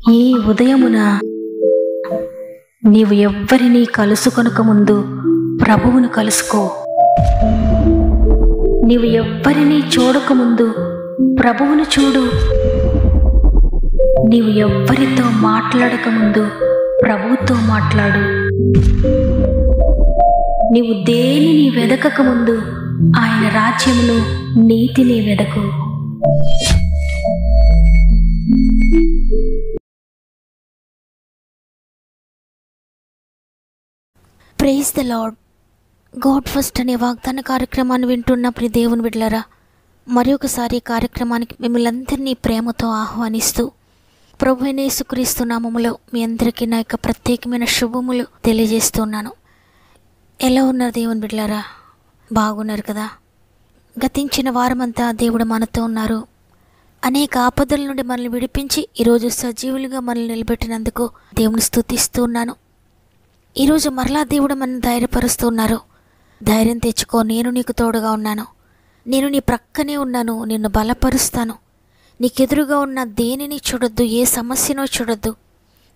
ఈ ఉదయమున నీవు ఎవ్వరినీ కలుసుకొనక ముందు ప్రభువును కలుసుకో. నీవు ఎవ్వరినీ చూడకముందు ప్రభువును చూడు. నీవు ఎవ్వరితో మాట్లాడకముందు ప్రభువుతో మాట్లాడు. నీవు దేనిని వెదకకముందు ఆయన రాజ్యమును, నీతిని వెదకు. Praise the Lord. God first అనే వాగ్దాన కార్యక్రమాన్ని వింటున్న ప్రియ దేవుని బిడ్డలారా, మరొకసారి కార్యక్రమానికి మిమ్మల్ని అందరినీ ప్రేమతో ఆహ్వానిస్తూ ప్రభువైన యేసుక్రీస్తు నామములో మీ అందరికీ నా యొక్క ప్రత్యేకమైన శుభములు తెలియజేస్తున్నాను. ఎలా ఉన్నారు దేవుని బిడ్డలారా? బాగున్నారు కదా? గతించిన వారమంతా దేవుడు మనతో ఉన్నారు. అనేక ఆపదల నుండి మనల్ని విడిపించి ఈరోజు సజీవులుగా మనల్ని నిలబెట్టినందుకు దేవుని స్తుతిస్తూ ఉన్నాను. ఈరోజు మరలా దేవుడు మనల్ని ధైర్యపరుస్తున్నారు. ధైర్యం తెచ్చుకో, నేను నీకు తోడుగా ఉన్నాను, నేను నీ ప్రక్కనే ఉన్నాను, నిన్ను బలపరుస్తాను. నీకెదురుగా ఉన్న దేనిని చూడొద్దు, ఏ సమస్యనో చూడొద్దు,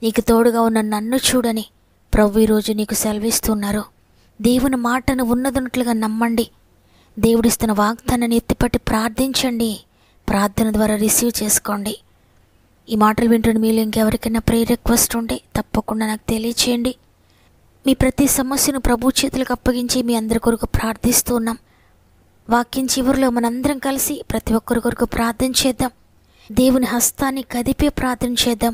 నీకు తోడుగా ఉన్న నన్ను చూడని ప్రభు ఈరోజు నీకు సెలవిస్తున్నారు. దేవుని మాటను ఉన్నదన్నట్లుగా నమ్మండి. దేవుడిస్తున్న వాగ్దానాన్ని ఎత్తిపట్టి ప్రార్థించండి. ప్రార్థన ద్వారా రిసీవ్ చేసుకోండి. ఈ మాటలు వింటున్న మీలో ఇంకెవరికైనా ప్రేయర్ రిక్వెస్ట్ ఉంటే తప్పకుండా నాకు తెలియచేయండి. మీ ప్రతి సమస్యను ప్రభు చేతులకు అప్పగించి మీ అందరి కొరకు ప్రార్థిస్తూ ఉన్నాం. వాక్యం చివరిలో మనందరం కలిసి ప్రతి ఒక్కరి కొరకు ప్రార్థన చేద్దాం. దేవుని హస్తాన్ని కదిపే ప్రార్థన చేద్దాం.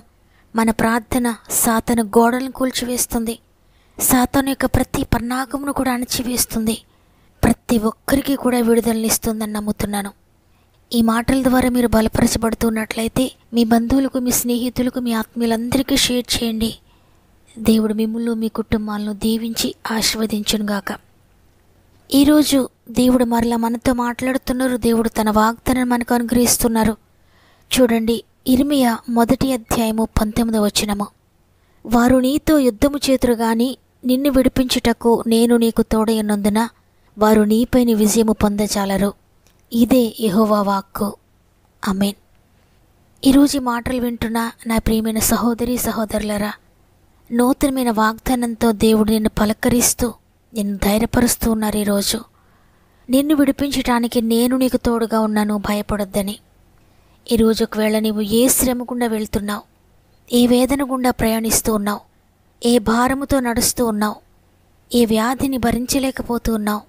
మన ప్రార్థన సాతాను గోడలను కూల్చివేస్తుంది. సాతాను యొక్క ప్రతి పన్నాగమును కూడా అణచివేస్తుంది. ప్రతి ఒక్కరికి కూడా విడుదలనిస్తుందని నమ్ముతున్నాను. ఈ మాటల ద్వారా మీరు బలపరచబడుతున్నట్లయితే మీ బంధువులకు, మీ స్నేహితులకు, మీ ఆత్మీయులందరికీ షేర్ చేయండి. దేవుడు మిమ్మల్ని, మీ కుటుంబాలను దీవించి ఆశీర్వదించునుగాక. ఈరోజు దేవుడు మరలా మనతో మాట్లాడుతున్నారు. దేవుడు తన వాగ్దానాన్ని మనకు అనుగ్రహిస్తున్నారు. చూడండి, ఇర్మియా 1వ అధ్యాయము 19వ వచనము. వారు నీతో యుద్ధము చేతురు గాని నిన్ను విడిపించుటకు నేను నీకు తోడైనందున వారు నీపైన విజయము పొందజాలరు. ఇదే యెహోవా వాక్కు. ఆమేన్. ఈరోజు ఈ మాటలు వింటున్న నా ప్రియమైన సహోదరి సహోదరులరా, నూతనమైన వాగ్దానంతో దేవుడు నిన్ను పలకరిస్తూ నిన్ను ధైర్యపరుస్తూ ఉన్నారు. ఈరోజు నిన్ను విడిపించటానికి నేను నీకు తోడుగా ఉన్నాను, భయపడొద్దని. ఈరోజు ఒకవేళ నీవు ఏ శ్రమ గుండా వెళ్తున్నావు, ఏ వేదన గుండా ప్రయాణిస్తూ ఉన్నావు, ఏ భారముతో నడుస్తూ ఉన్నావు, ఏ వ్యాధిని భరించలేకపోతూ ఉన్నావు,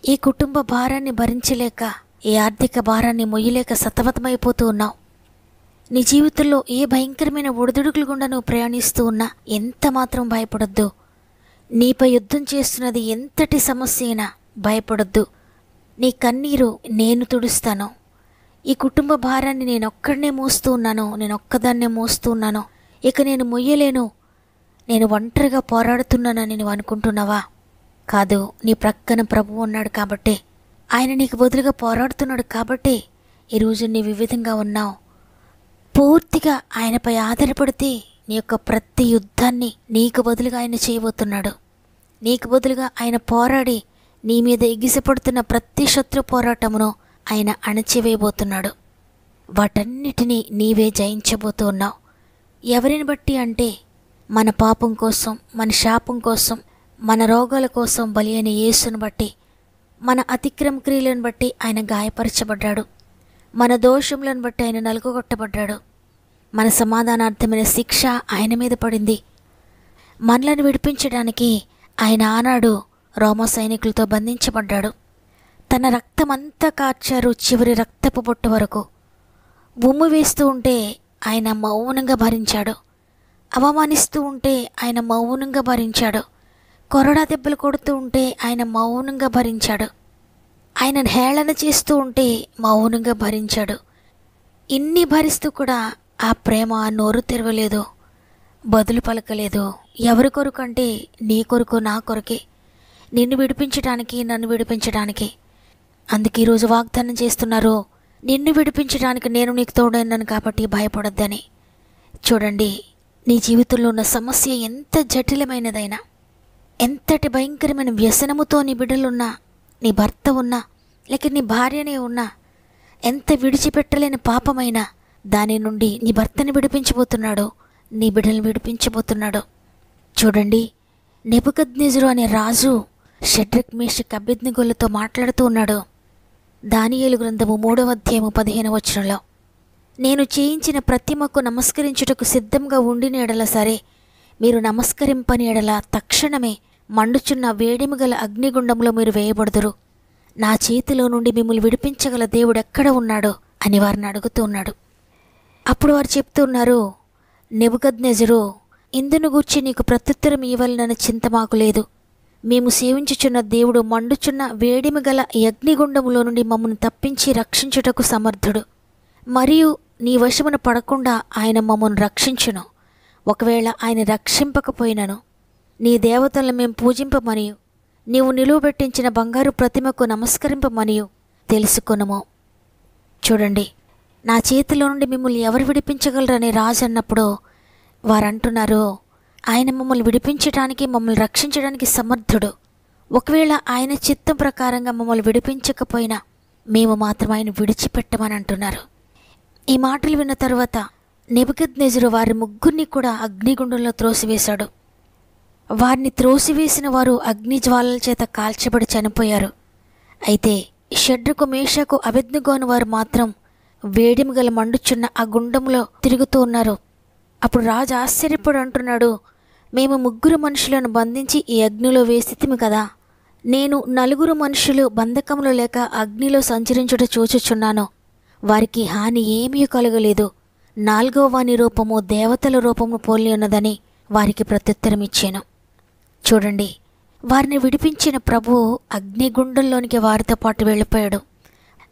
ఏ కుటుంబ భారాన్ని భరించలేక, ఏ ఆర్థిక భారాన్ని మొయ్యలేక సతమతమైపోతూ ఉన్నావు, నీ జీవితంలో ఏ భయంకరమైన ఒడిదుడుకులు గుండా నువ్వు ప్రయాణిస్తూ ఉన్నా ఎంత మాత్రం భయపడొద్దు. నీపై యుద్ధం చేస్తున్నది ఎంతటి సమస్య అయినా భయపడొద్దు. నీ కన్నీరు నేను తుడుస్తాను. ఈ కుటుంబ భారాన్ని నేనొక్కడనే మోస్తూ ఉన్నాను, నేనొక్కదాన్నే మోస్తూ ఉన్నాను, ఇక నేను మొయ్యలేను, నేను ఒంటరిగా పోరాడుతున్నానని నువ్వు అనుకుంటున్నావా? కాదు, నీ ప్రక్కన ప్రభువు ఉన్నాడు కాబట్టే, ఆయన నీకు బదులుగా పోరాడుతున్నాడు కాబట్టే ఈరోజు నీవు ఈ విధంగా ఉన్నావు. పూర్తిగా ఆయనపై ఆధారపడితే నీ యొక్క ప్రతి యుద్ధాన్ని నీకు బదులుగా ఆయన చేయబోతున్నాడు. నీకు బదులుగా ఆయన పోరాడి నీ మీద ఎగిసిపడుతున్న ప్రతి శత్రు పోరాటమును ఆయన అణచివేయబోతున్నాడు. వాటన్నిటినీ నీవే జయించబోతూ ఉన్నావు. ఎవరిని బట్టి అంటే మన పాపం కోసం, మన శాపం కోసం, మన రోగాల కోసం బలి అయిన యేసును బట్టి, మన అతిక్రమ క్రియలను బట్టి ఆయన గాయపరచబడ్డాడు. మన దోషములను బట్టి ఆయన నలుగుగొట్టబడ్డాడు. మన సమాధానార్థమైన శిక్ష ఆయన మీద పడింది. మనలను విడిపించడానికి ఆయన ఆనాడు రోమా సైనికులతో బంధించబడ్డాడు. తన రక్తమంతా కార్చారు, చివరి రక్తపు బొట్టు వరకు. ఉమ్ము వేస్తూ ఉంటే ఆయన మౌనంగా భరించాడు. అవమానిస్తూ ఉంటే ఆయన మౌనంగా భరించాడు. కొరడా దెబ్బలు కొడుతూ ఉంటే ఆయన మౌనంగా భరించాడు. ఆయన హేళన చేస్తూ ఉంటే మౌనంగా భరించాడు. ఇన్ని భరిస్తూ కూడా ఆ ప్రేమ నోరు తెరవలేదు, బదులు పలకలేదు. ఎవరి కొరకు అంటే నీ కొరకు, నా కొరకే, నిన్ను విడిపించడానికి, నన్ను విడిపించడానికి. అందుకే ఈరోజు వాగ్దానం చేస్తున్నారు, నిన్ను విడిపించడానికి నేను నీకు తోడైనాను కాబట్టి భయపడొద్దని. చూడండి, నీ జీవితంలో ఉన్న సమస్య ఎంత జటిలమైనదైనా, ఎంతటి భయంకరమైన వ్యసనముతో నీ బిడ్డలున్నా, నీ భర్త ఉన్నా, లేక నీ భార్యనే ఉన్నా, ఎంత విడిచిపెట్టలేని పాపమైనా దాని నుండి నీ భర్తని విడిపించబోతున్నాడు, నీ బిడ్డలు విడిపించబోతున్నాడు. చూడండి, నెబుకద్నెజరు అనే రాజు షడ్రక్ మేషక్ అబేద్నెగోలతో మాట్లాడుతూ ఉన్నాడు. దానియేలు గ్రంథము 3వ అధ్యాయము 15వ వచనంలో, నేను చేయించిన ప్రతిమకు నమస్కరించుటకు సిద్ధంగా ఉండిన ఎడల సరే, మీరు నమస్కరింపని ఎడల తక్షణమే మండుచున్న వేడిమి గల అగ్నిగుండంలో మీరు వేయబడుదురు. నా చేతిలో నుండి మిమ్మల్ని విడిపించగల దేవుడు ఎక్కడ ఉన్నాడో అని వారిని అడుగుతూ ఉన్నాడు. అప్పుడు వారు చెప్తున్నారు, నెబుకద్నెజరు, ఇందును గూర్చి నీకు ప్రత్యుత్తరం ఇవ్వాలన్న చింత మాకు లేదు. మేము సేవించుచున్న దేవుడు మండుచున్న వేడిమి గల అగ్నిగుండములో నుండి మమ్మల్ని తప్పించి రక్షించుటకు సమర్థుడు. మరియు నీ వశమున పడకుండా ఆయన మమ్మల్ని రక్షించును. ఒకవేళ ఆయన రక్షింపకపోయినను నీ దేవతలను మేము పూజింపమనియు నీవు నిలువబెట్టించిన బంగారు ప్రతిమకు నమస్కరింపమనియు తెలుసుకొనుము. చూడండి, నా చేతిలో నుండి మిమ్మల్ని ఎవరు విడిపించగలరని రాజు అన్నప్పుడు వారంటున్నారు, ఆయన మమ్మల్ని విడిపించడానికి, మమ్మల్ని రక్షించడానికి సమర్థుడు. ఒకవేళ ఆయన చిత్తం ప్రకారంగా మమ్మల్ని విడిపించకపోయినా మేము మాత్రం ఆయన విడిచిపెట్టమని అంటున్నారు. ఈ మాటలు విన్న తరువాత నెబుకద్నెజరు వారి ముగ్గురిని కూడా అగ్నిగుండంలో త్రోసివేశాడు. వారిని త్రోసివేసిన వారు అగ్ని జ్వాలల చేత కాల్చబడి చనిపోయారు. అయితే షడ్రకు మేషకు అబేద్నెగోను వారు మాత్రం వేడిమి గల మండుచున్న ఆ గుండంలో తిరుగుతూ ఉన్నారు. అప్పుడు రాజు ఆశ్చర్యపడి అంటున్నాడు, మేము 3 మనుషులను బంధించి ఈ అగ్నిలో వేసితిమి కదా. నేను 4 మనుషులు బంధకంలో లేక అగ్నిలో సంచరించుట చూచుచున్నాను. వారికి హాని ఏమీ కలగలేదు. 4వ వాని రూపము దేవతల రూపము పోలి ఉన్నదని వారికి ప్రత్యుత్తరం ఇచ్చాను. చూడండి, వారిని విడిపించిన ప్రభువు అగ్నిగుండంలోనికి వారితో పాటు వెళ్ళిపోయాడు.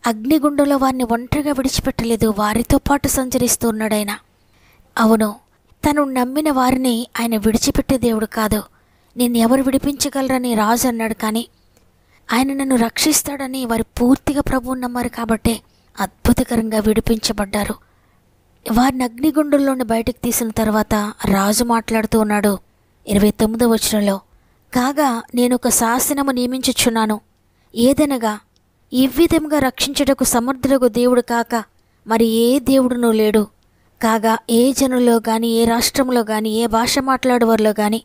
అగ్నిగుండంలో వారిని ఒంటరిగా విడిచిపెట్టలేదు, వారితో పాటు సంచరిస్తూ ఉన్నాడాయన. అవును, తను నమ్మిన వారిని ఆయన విడిచిపెట్టే దేవుడు కాదు. నిన్ను ఎవరు విడిపించగలరని రాజు అన్నాడు, కానీ ఆయన నన్ను రక్షిస్తాడని వారు పూర్తిగా ప్రభువుని నమ్మారు కాబట్టే అద్భుతకరంగా విడిపించబడ్డారు. వారిని అగ్నిగుండంలోని బయటకు తీసిన తర్వాత రాజు మాట్లాడుతూ ఉన్నాడు 29వ వచనంలో, కాగా నేను ఒక శాసనము నియమించుచున్నాను. ఏదనగా ఈ విధంగా రక్షించుటకు సమర్థులకు దేవుడు కాక మరి ఏ దేవుడునూ లేడు. కాగా ఏ జనుల్లో గాని, ఏ రాష్ట్రంలో గాని, ఏ భాష మాట్లాడేవారిలో గాని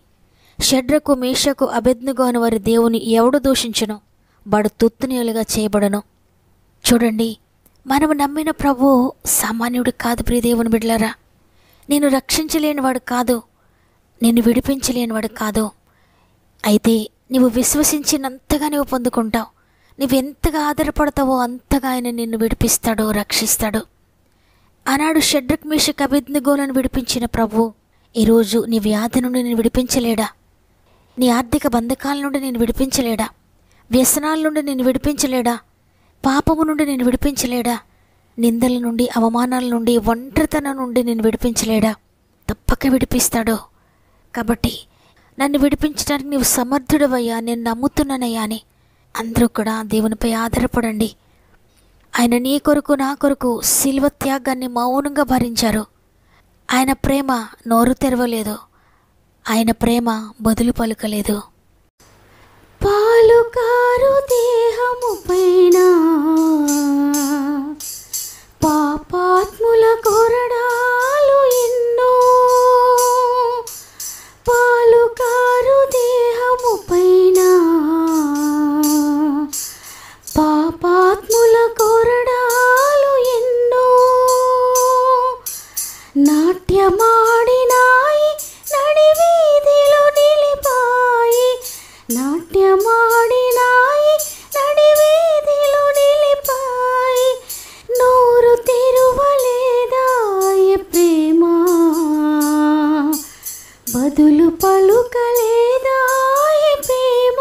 షడ్రకు మేషకు అబేద్నెగో అని వారి దేవుని ఎవడు దూషించును వాడు తుత్తునేలుగా చేయబడను. చూడండి, మనము నమ్మిన ప్రభువు సామాన్యుడు కాదు. ప్రియ దేవుని బిడ్డలారా, నేను రక్షించలేనివాడు కాదు, నిన్ను విడిపించలేనివాడు కాదు. అయితే నీవు విశ్వసించినంతగా నీవు పొందుకుంటావు. నువ్వెంతగా ఆధారపడతావో అంతగా ఆయన నిన్ను విడిపిస్తాడు, రక్షిస్తాడు. ఆనాడు షడ్రక్ మేషక్ అబేద్నెగోలను విడిపించిన ప్రభు ఈరోజు నీ వ్యాధి నుండి నేను విడిపించలేడా? నీ ఆర్థిక బంధకాల నుండి నేను విడిపించలేడా? వ్యసనాల నుండి నేను విడిపించలేడా? పాపము నుండి నేను విడిపించలేడా? నిందల నుండి, అవమానాల నుండి, ఒంటరితనం నుండి నేను విడిపించలేడా? తప్పక విడిపిస్తాడు. కాబట్టి నన్ను విడిపించడానికి నీవు సమర్థుడవయ్యా, నేను నమ్ముతున్నానయ్యా అని అందరూ కూడా దేవునిపై ఆధారపడండి. ఆయన నీ కొరకు, నా కొరకు శిలువ త్యాగాన్ని మౌనంగా భరించారు. ఆయన ప్రేమ నోరు తెరవలేదు, ఆయన ప్రేమ బదులు పలుకలేదు. పాలుకారు దేహము పైన పాపాత్ముల కొరడాలు ఎన్నో, పాలుకారు దేహము పైన పాపాత్ముల కొరడాలు ఎన్నో, నాట్యమాడినాయి నడివీధిలో నిలిపాయి, నాట్యమాడినాయి నడివీధిలో నిలిపాయి, నోరు తెరువలేదాయ ప్రేమ బదులు పలుకలేదాయ ప్రేమ,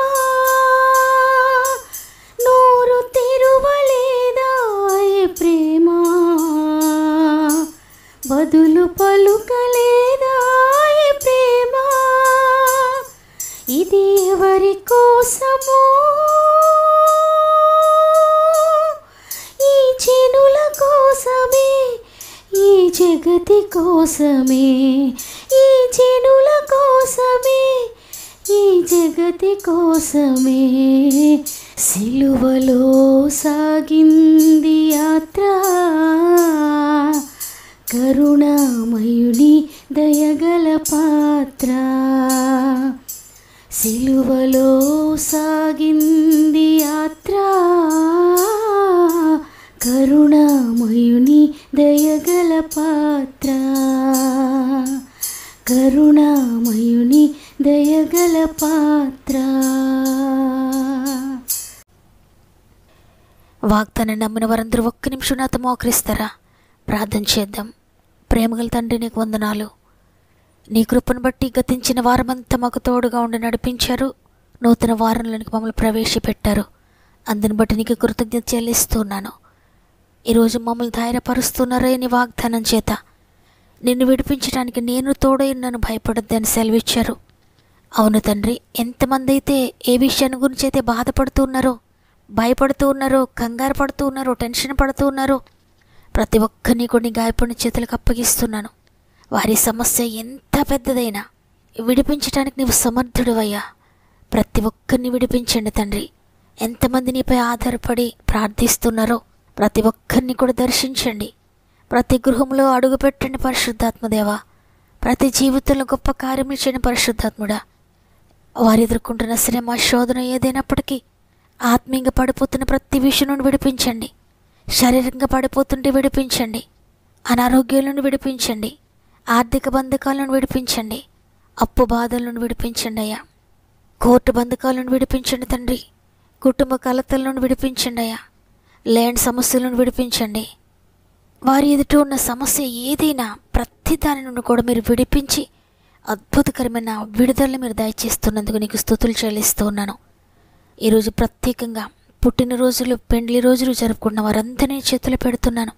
నోరు తెరువలేదాయ ప్రేమ బదులు పలుకలేదాయ ప్రేమ. ఇది ఎవరి కోసమో, ఈ జనుల కోసమే, ఈ జగతి కోసమే, ఈ జనుల కోసమే, ఈ జగతి కోసమే సిలువలో సాగింది యాత్ర, కరుణామయుని దయగల కరుణామయుని దయగల పాత్ర. వాగ్దానం నమ్మిన వారందరూ ఒక్క నిమిషం నాతో మోకరిస్తారా? ప్రార్థన చేద్దాం. ప్రేమగల తండ్రి, నీకు వందనాలు. నీ కృపను బట్టి గతించిన వారమంతా మాకు తోడుగా ఉండి నడిపించారు. నూతన వారంలోనికి మమ్మల్ని ప్రవేశపెట్టారు. అందుని బట్టి నీకు కృతజ్ఞత చెల్లిస్తున్నాను. ఈరోజు మమ్మల్ని ధైర్యపరుస్తున్నారే నీ వాగ్దానం చేత. నిన్ను విడిపించడానికి నేను తోడై నన్ను భయపడొద్దని సెలవిచ్చారు. అవును తండ్రి, ఎంతమంది అయితే ఏ విషయాన్ని గురించి అయితే బాధపడుతూ ఉన్నారో, భయపడుతూ ఉన్నారో, కంగారు పడుతూ ఉన్నారో, టెన్షన్ పడుతూ ఉన్నారో, ప్రతి ఒక్కరిని కొన్ని గాయపడిన చేతులకు అప్పగిస్తున్నాను. వారి సమస్య ఎంత పెద్దదైనా విడిపించడానికి నీవు సమర్థుడివయ్యా. ప్రతి ఒక్కరిని విడిపించండి తండ్రి. ఎంతమంది నీపై ఆధారపడి ప్రార్థిస్తున్నారో ప్రతి ఒక్కరిని కూడా దర్శించండి. ప్రతి గృహంలో అడుగుపెట్టండి పరిశుద్ధాత్మదేవా. ప్రతి జీవితంలో గొప్ప కార్యములు చేయని పరిశుద్ధాత్ముడా. వారు ఎదుర్కొంటున్న శ్రమ, శోధన ఏదైనప్పటికీ ఆత్మీయంగా పడిపోతున్న ప్రతి విషయం నుండి విడిపించండి. శారీరకంగా పడిపోతుంటే విడిపించండి. అనారోగ్యాల నుండి విడిపించండి. ఆర్థిక బంధకాల నుండి విడిపించండి. అప్పు బాధల నుండి విడిపించండి అయ్యా. కోర్టు బంధకాల నుండి విడిపించండి తండ్రి. కుటుంబ కలతల నుండి విడిపించండి అయ్యా. ల్యాండ్ సమస్యల నుండి విడిపించండి. వారి ఎదుట ఉన్న సమస్య ఏదైనా ప్రతి దాని నుండి కూడా మీరు విడిపించి అద్భుతకరమైన విడుదలను మీరు దయచేస్తున్నందుకు నీకు స్తుతులు చెల్లిస్తూ ఉన్నాను. ఈరోజు ప్రత్యేకంగా పుట్టినరోజులు, పెండ్లి రోజులు జరుపుకున్న వారందరినీ చేతులు పెడుతున్నాను.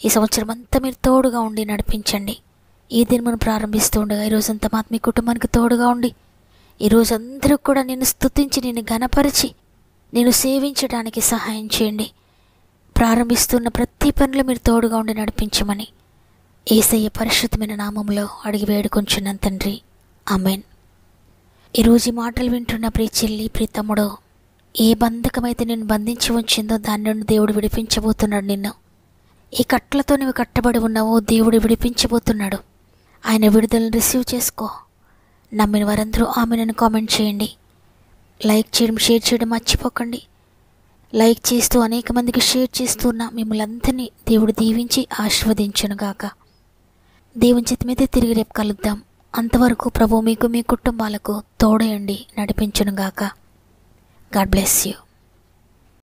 ఈ సంవత్సరం అంతా మీరు తోడుగా ఉండి నడిపించండి. ఈ దినమును ప్రారంభిస్తూ ఉండగా ఈరోజంతా మాత్రం మీ కుటుంబానికి తోడుగా ఉండి ఈరోజు అందరూ కూడా నిన్ను స్తుతించి, నిన్ను ఘనపరిచి, నేను సేవించడానికి సహాయం చేయండి. ప్రారంభిస్తున్న ప్రతి పనిలో మీరు తోడుగా ఉండి నడిపించమని యేసయ్య పరిశుద్ధమైన నామంలో అడిగి వేడుకొంచున్నాను తండ్రి. ఆమేన్. ఈరోజు ఈ మాటలు వింటున్న ప్రియ చెల్లి, ప్రియ తమ్ముడు, ఏ బంధకమైతే నేను బంధించి ఉంచిందో దాని నుండి దేవుడు విడిపించబోతున్నాడు. నిన్ను ఈ కట్లతో నువ్వు కట్టబడి ఉన్నావో దేవుడు విడిపించబోతున్నాడు. ఆయన విడుదలను రిసీవ్ చేసుకో. నమ్మిన వారందరూ ఆమెను కామెంట్ చేయండి. లైక్ చేయడం, షేర్ చేయడం మర్చిపోకండి. లైక్ చేస్తూ అనేక మందికి షేర్ చేస్తున్న మిమ్మల్ని అందరినీ దేవుడు దీవించి ఆశీర్వదించునుగాక. దేవుని చిత్తం మీద తిరిగి రేపు కలుద్దాం. అంతవరకు ప్రభు మీకు, మీ కుటుంబాలకు తోడయండి, నడిపించునుగాక. God bless you.